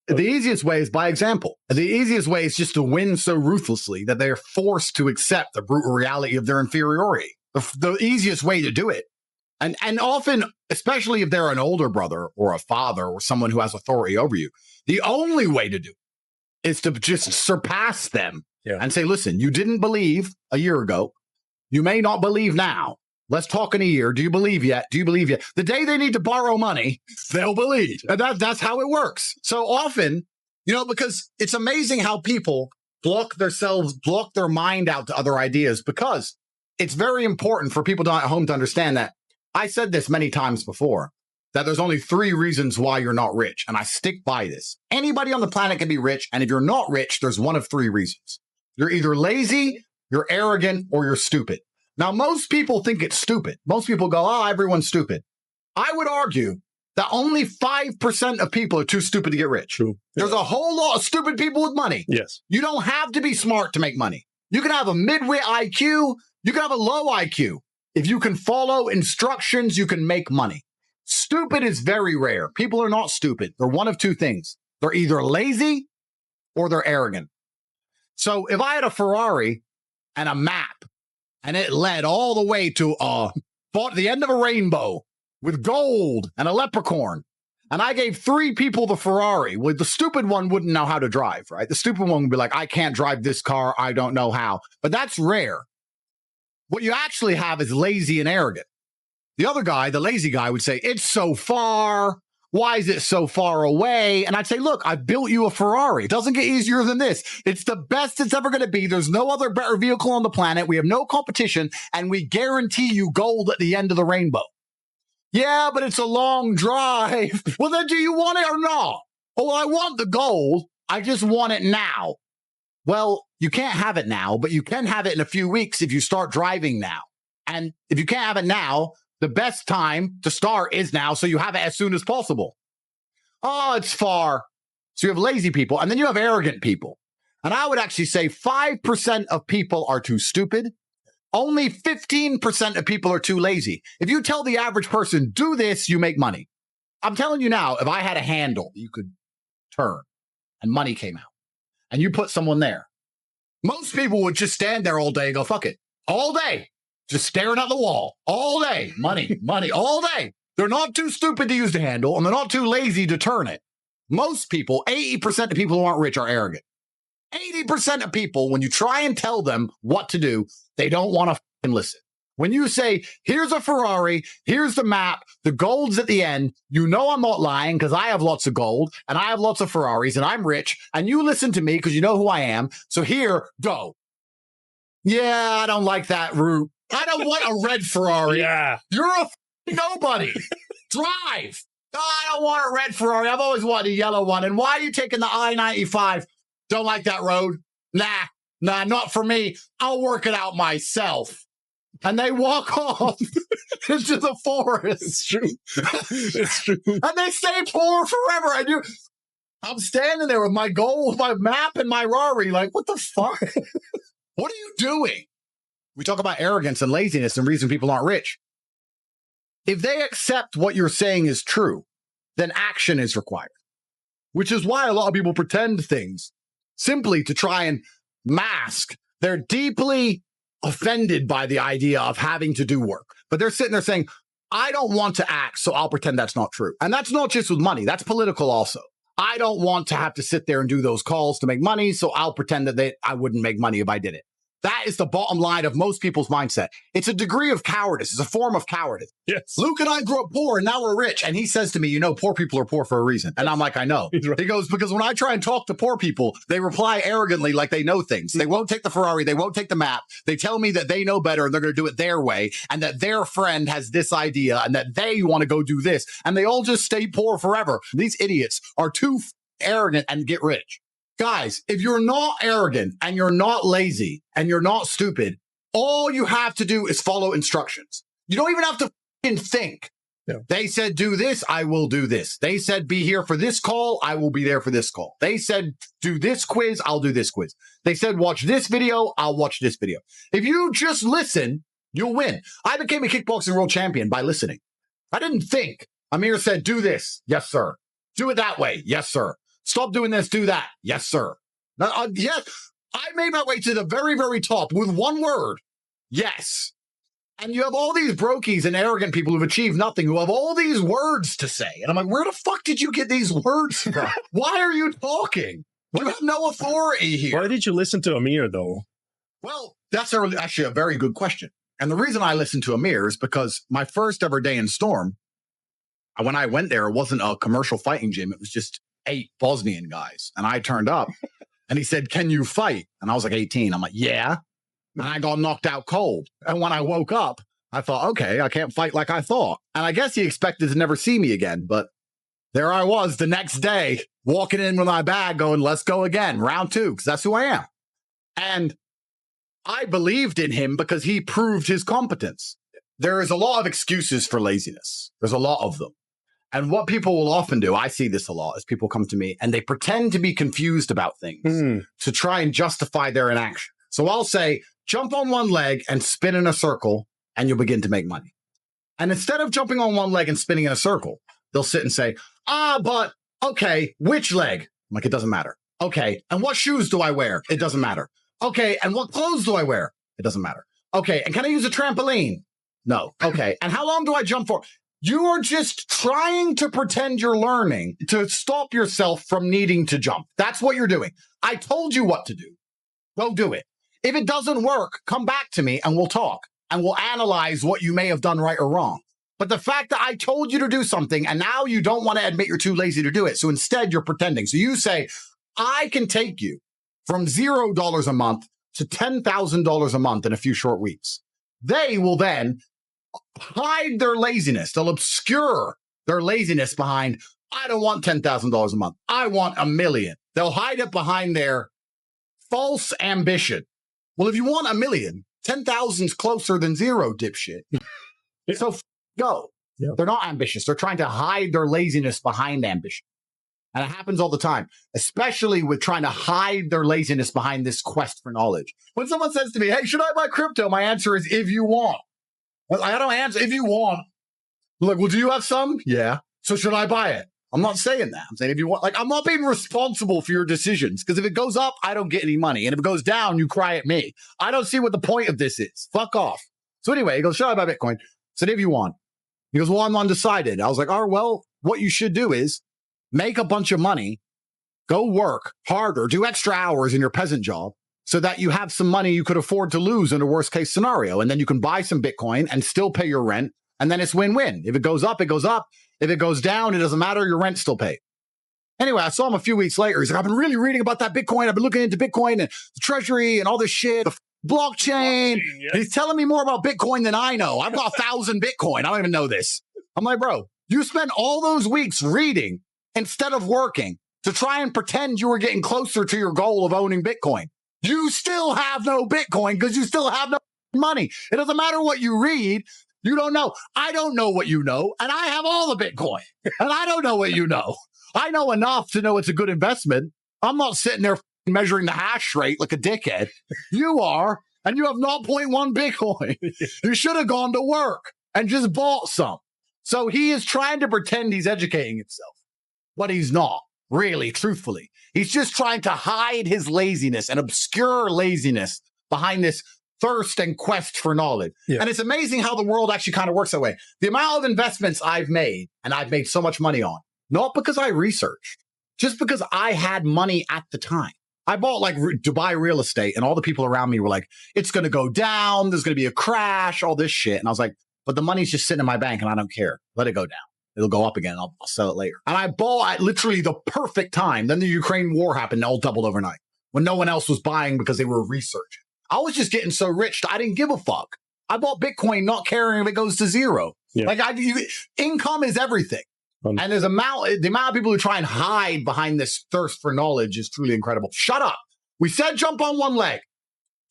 The easiest way is by example. The easiest way is just to win so ruthlessly that they're forced to accept the brutal reality of their inferiority. The easiest way to do it. And often, especially if they're an older brother or a father or someone who has authority over you, the only way to do it is to just surpass them and say, listen, you didn't believe a year ago. You may not believe now. Let's talk in a year. Do you believe yet? Do you believe yet? The day they need to borrow money, they'll believe. And that's how it works. So often, because it's amazing how people block their mind out to other ideas, because it's very important for people at home to understand that. I said this many times before, that there's only 3 reasons why you're not rich. And I stick by this. Anybody on the planet can be rich. And if you're not rich, there's one of 3 reasons. You're either lazy, you're arrogant, or you're stupid. Now, most people think it's stupid. Most people go, oh, everyone's stupid. I would argue that only 5% of people are too stupid to get rich. True. There's a whole lot of stupid people with money. Yes. You don't have to be smart to make money. You can have a mid-wit IQ. You can have a low IQ. If you can follow instructions, you can make money. Stupid is very rare. People are not stupid. They're one of 2 things. They're either lazy or they're arrogant. So if I had a Ferrari and a map, and it led all the way to the end of a rainbow with gold and a leprechaun, and I gave 3 people the Ferrari, well, the stupid one wouldn't know how to drive, right? The stupid one would be like, I can't drive this car. I don't know how. But that's rare. What you actually have is lazy and arrogant. The other guy, the lazy guy, would say, it's so far. Why is it so far away? And I'd say, look, I built you a Ferrari. It doesn't get easier than this. It's the best it's ever going to be. There's no other better vehicle on the planet. We have no competition, and we guarantee you gold at the end of the rainbow. Yeah, but it's a long drive. Well, then do you want it or not? Oh, well, I want the gold. I just want it now. Well, you can't have it now, but you can have it in a few weeks if you start driving now. And if you can't have it now, the best time to start is now, so you have it as soon as possible. Oh, it's far. So you have lazy people, and then you have arrogant people. And I would actually say 5% of people are too stupid. Only 15% of people are too lazy. If you tell the average person, do this, you make money. I'm telling you now, if I had a handle you could turn and money came out, and you put someone there, most people would just stand there all day and go, fuck it, all day. Just staring at the wall all day. Money, money, all day. They're not too stupid to use the handle, and they're not too lazy to turn it. Most people, 80% of people who aren't rich are arrogant. 80% of people, when you try and tell them what to do, they don't want to listen. When you say, here's a Ferrari, here's the map, the gold's at the end, you know I'm not lying because I have lots of gold, and I have lots of Ferraris, and I'm rich, and you listen to me because you know who I am, so here, go. Yeah, I don't like that route. I don't want a red Ferrari. Yeah. You're a nobody. Drive. Oh, I don't want a red Ferrari. I've always wanted a yellow one. And why are you taking the I-95? Don't like that road. Nah, not for me. I'll work it out myself. And they walk off into the forest. It's true. It's true. And they stay poor forever. And I'm standing there with my gold, my map, and my Rari. Like, what the fuck? What are you doing? We talk about arrogance and laziness and reason people aren't rich. If they accept what you're saying is true, then action is required, which is why a lot of people pretend things simply to try and mask. They're deeply offended by the idea of having to do work, but they're sitting there saying, I don't want to act, so I'll pretend that's not true. And that's not just with money. That's political also. I don't want to have to sit there and do those calls to make money, so I'll pretend that I wouldn't make money if I did it. That is the bottom line of most people's mindset. It's a degree of cowardice. It's a form of cowardice. Yes. Luke and I grew up poor, and now we're rich. And he says to me, poor people are poor for a reason. And I'm like, I know. Right. He goes, because when I try and talk to poor people, they reply arrogantly like they know things. They won't take the Ferrari. They won't take the map. They tell me that they know better and they're going to do it their way, and that their friend has this idea and that they want to go do this. And they all just stay poor forever. These idiots are too arrogant and get rich. Guys, if you're not arrogant and you're not lazy and you're not stupid, all you have to do is follow instructions. You don't even have to think. Yeah. They said, do this, I will do this. They said, be here for this call, I will be there for this call. They said, do this quiz, I'll do this quiz. They said, watch this video, I'll watch this video. If you just listen, you'll win. I became a kickboxing world champion by listening. I didn't think. Amir said, do this. Yes, sir. Do it that way. Yes, sir. Stop doing this, do that. Yes, sir. Yes, I made my way to the very, very top with one word. Yes. And you have all these brokies and arrogant people who've achieved nothing, who have all these words to say. And I'm like, where the fuck did you get these words from? Why are you talking? You have no authority here. Why did you listen to Amir, though? Well, that's actually a very good question. And the reason I listened to Amir is because my first ever day in Storm, when I went there, it wasn't a commercial fighting gym. It was just 8 Bosnian guys. And I turned up and he said, can you fight? And I was like 18. I'm like, yeah. And I got knocked out cold. And when I woke up, I thought, okay, I can't fight like I thought. And I guess he expected to never see me again. But there I was the next day, walking in with my bag going, let's go again, round 2, because that's who I am. And I believed in him because he proved his competence. There is a lot of excuses for laziness. There's a lot of them. And what people will often do, I see this a lot, is people come to me and they pretend to be confused about things to try and justify their inaction. So I'll say, jump on one leg and spin in a circle and you'll begin to make money. And instead of jumping on one leg and spinning in a circle, they'll sit and say, but okay, which leg? I'm like, it doesn't matter. Okay, and what shoes do I wear? It doesn't matter. Okay, and what clothes do I wear? It doesn't matter. Okay, and can I use a trampoline? No. Okay, and how long do I jump for? You are just trying to pretend you're learning to stop yourself from needing to jump. That's what you're doing. I told you what to do. Go do it. If it doesn't work, come back to me and we'll talk and we'll analyze what you may have done right or wrong. But the fact that I told you to do something and now you don't want to admit you're too lazy to do it. So instead you're pretending. So you say, I can take you from $0 a month to $10,000 a month in a few short weeks. They will then hide their laziness. They'll obscure their laziness behind, I don't want $10,000 a month. I want $1 million. They'll hide it behind their false ambition. Well, if you want $1 million, 10,000's closer than 0, dipshit. So go. Yeah. They're not ambitious. They're trying to hide their laziness behind ambition. And it happens all the time, especially with trying to hide their laziness behind this quest for knowledge. When someone says to me, hey, should I buy crypto? My answer is, if you want. I don't answer, if you want. Like, well, do you have some? Yeah. So should I buy it? I'm not saying that. I'm saying if you want, like, I'm not being responsible for your decisions, because if it goes up, I don't get any money. And if it goes down, you cry at me. I don't see what the point of this is. Fuck off. So anyway, he goes, should I buy Bitcoin? I said, if you want. He goes, well, I'm undecided. I was like, oh, well, what you should do is make a bunch of money, go work harder, do extra hours in your peasant job so that you have some money you could afford to lose in a worst case scenario. And then you can buy some Bitcoin and still pay your rent. And then it's win-win. If it goes up, it goes up. If it goes down, it doesn't matter. Your rent's still paid. Anyway, I saw him a few weeks later. He's like, I've been really reading about that Bitcoin. I've been looking into Bitcoin and the treasury and all this shit, the blockchain. Yes. He's telling me more about Bitcoin than I know. I've got 1,000 Bitcoin. I don't even know this. I'm like, bro, you spent all those weeks reading instead of working to try and pretend you were getting closer to your goal of owning Bitcoin. You still have no Bitcoin because you still have no money. It doesn't matter what you read. You don't know. I don't know what you know, and I have all the Bitcoin, and I don't know what you know. I know enough to know it's a good investment. I'm not sitting there measuring the hash rate like a dickhead. You are, and you have 0.1 Bitcoin. You should have gone to work and just bought some. So he is trying to pretend he's educating himself, but he's not, really, truthfully. He's just trying to hide his laziness and obscure laziness behind this thirst and quest for knowledge. Yeah. And it's amazing how the world actually kind of works that way. The amount of investments I've made, and I've made so much money on, not because I researched, just because I had money at the time. I bought like Dubai real estate, and all the people around me were like, it's going to go down. There's going to be a crash, all this shit. And I was like, but the money's just sitting in my bank and I don't care. Let it go down. It'll go up again. I'll sell it later. And I bought at literally the perfect time. Then the Ukraine war happened. It all doubled overnight when no one else was buying because they were researching. I was just getting so rich, I didn't give a fuck. I bought Bitcoin not caring if it goes to 0. Yeah. Like income is everything. And the amount of people who try and hide behind this thirst for knowledge is truly incredible. Shut up. We said jump on one leg.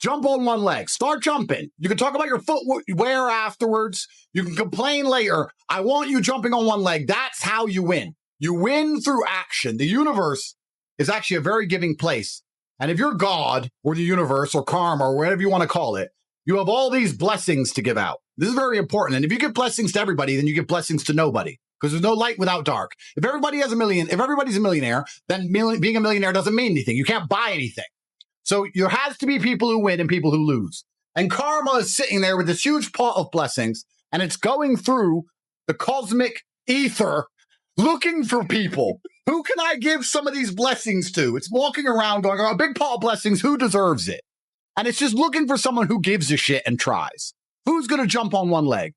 Jump on one leg. Start jumping. You can talk about your footwear afterwards. You can complain later. I want you jumping on one leg. That's how you win. You win through action. The universe is actually a very giving place. And if you're God or the universe or karma or whatever you want to call it, you have all these blessings to give out. This is very important. And if you give blessings to everybody, then you give blessings to nobody because there's no light without dark. If everybody's a millionaire, then being a millionaire doesn't mean anything. You can't buy anything. So there has to be people who win and people who lose. And karma is sitting there with this huge pot of blessings, and it's going through the cosmic ether looking for people. Who can I give some of these blessings to? It's walking around going, a big pot of blessings, who deserves it? And it's just looking for someone who gives a shit and tries. Who's going to jump on one leg?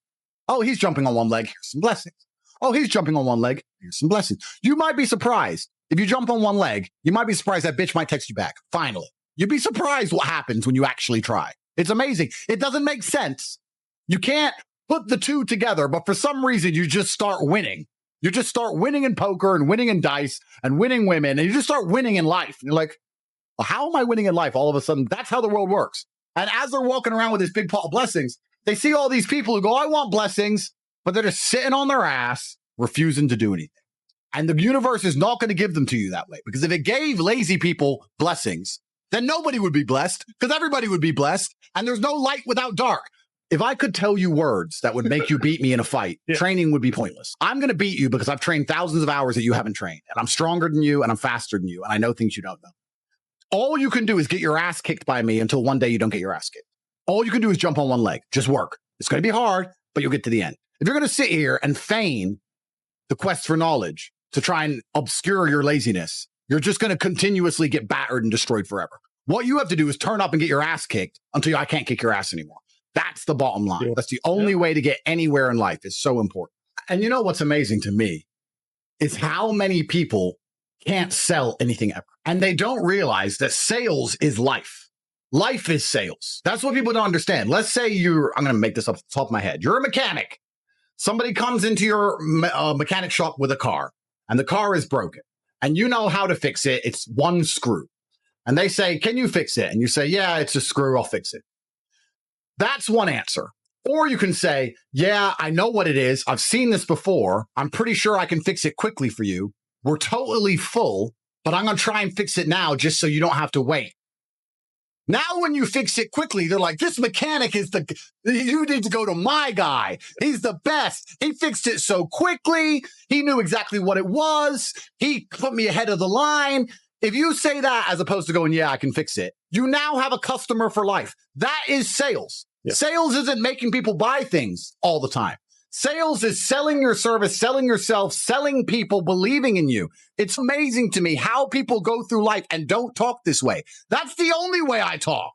Oh, he's jumping on one leg. Here's some blessings. Oh, he's jumping on one leg. Here's some blessings. You might be surprised. If you jump on one leg, you might be surprised that bitch might text you back. Finally. You'd be surprised what happens when you actually try. It's amazing. It doesn't make sense. You can't put the two together, but for some reason, you just start winning. You just start winning in poker and winning in dice and winning women, and you just start winning in life. And you're like, well, how am I winning in life all of a sudden? That's how the world works. And as they're walking around with this big pot of blessings, they see all these people who go, I want blessings, but they're just sitting on their ass, refusing to do anything. And the universe is not going to give them to you that way, because if it gave lazy people blessings, then nobody would be blessed, because everybody would be blessed, and there's no light without dark. If I could tell you words that would make you beat me in a fight, training would be pointless. I'm going to beat you because I've trained thousands of hours that you haven't trained, and I'm stronger than you, and I'm faster than you, and I know things you don't know. All you can do is get your ass kicked by me until one day you don't get your ass kicked. All you can do is jump on one leg. Just work. It's going to be hard, but you'll get to the end. If you're going to sit here and feign the quest for knowledge to try and obscure your laziness, you're just going to continuously get battered and destroyed forever. What you have to do is turn up and get your ass kicked until I can't kick your ass anymore. That's the bottom line. That's the only way to get anywhere in life. It's so important. And you know what's amazing to me is how many people can't sell anything ever. And they don't realize that sales is life. Life is sales. That's what people don't understand. Let's say I'm going to make this up off the top of my head. You're a mechanic. Somebody comes into your mechanic shop with a car, and the car is broken. And you know how to fix it. It's one screw. And they say, can you fix it? And you say, yeah, it's a screw. I'll fix it. That's one answer. Or you can say, yeah, I know what it is. I've seen this before. I'm pretty sure I can fix it quickly for you. We're totally full, but I'm going to try and fix it now just so you don't have to wait. Now, when you fix it quickly, they're like, this mechanic you need to go to my guy. He's the best. He fixed it so quickly. He knew exactly what it was. He put me ahead of the line. If you say that as opposed to going, yeah, I can fix it, you now have a customer for life. That is sales. Yeah. Sales isn't making people buy things all the time. Sales is selling your service, selling yourself, selling people, believing in you. It's amazing to me how people go through life and don't talk this way. That's the only way I talk.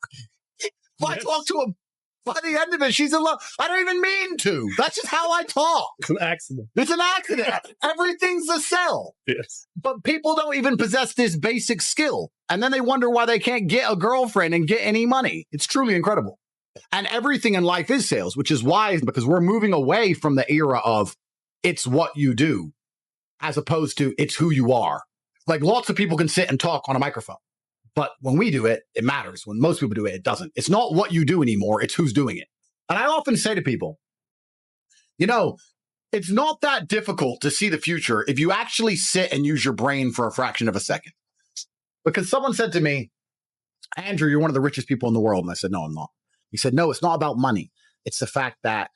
If I talk to them, by the end of it, she's in love. I don't even mean to. That's just how I talk. It's an accident. It's an accident. Everything's a sell. Yes. But people don't even possess this basic skill. And then they wonder why they can't get a girlfriend and get any money. It's truly incredible. And everything in life is sales, which is why, because we're moving away from the era of it's what you do, as opposed to it's who you are. Like lots of people can sit and talk on a microphone, but when we do it, it matters. When most people do it, it doesn't. It's not what you do anymore. It's who's doing it. And I often say to people, you know, it's not that difficult to see the future if you actually sit and use your brain for a fraction of a second. Because someone said to me, Andrew, you're one of the richest people in the world. And I said, no, I'm not. He said, no, it's not about money. It's the fact that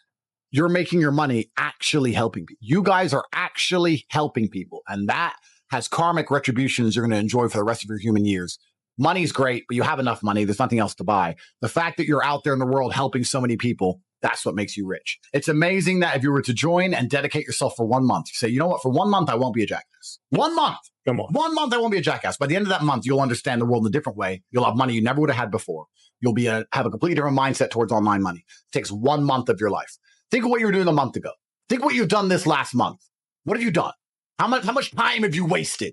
you're making your money actually helping people. You guys are actually helping people. And that has karmic retributions you're going to enjoy for the rest of your human years. Money's great, but you have enough money. There's nothing else to buy. The fact that you're out there in the world helping so many people, that's what makes you rich. It's amazing that if you were to join and dedicate yourself for 1 month, you say, you know what, for 1 month, I won't be a jackass. 1 month. Come on. 1 month, I won't be a jackass. By the end of that month, you'll understand the world in a different way. You'll have money you never would have had before. You'll have a completely different mindset towards online money. It takes 1 month of your life. Think of what you were doing a month ago. Think what you've done this last month. What have you done? How much time have you wasted?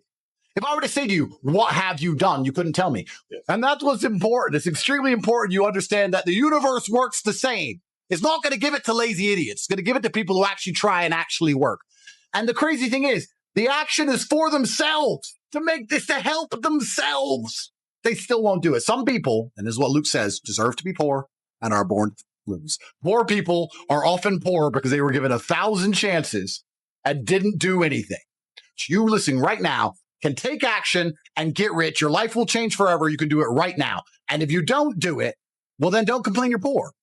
If I were to say to you, what have you done? You couldn't tell me. Yes. And that's what's important. It's extremely important you understand that the universe works the same. It's not going to give it to lazy idiots. It's going to give it to people who actually try and actually work. And the crazy thing is, the action is for themselves, to make this, to help themselves. They still won't do it. Some people, and this is what Luke says, deserve to be poor and are born to lose. Poor people are often poor because they were given 1,000 chances and didn't do anything. So you listening right now can take action and get rich. Your life will change forever. You can do it right now. And if you don't do it, well, then don't complain you're poor.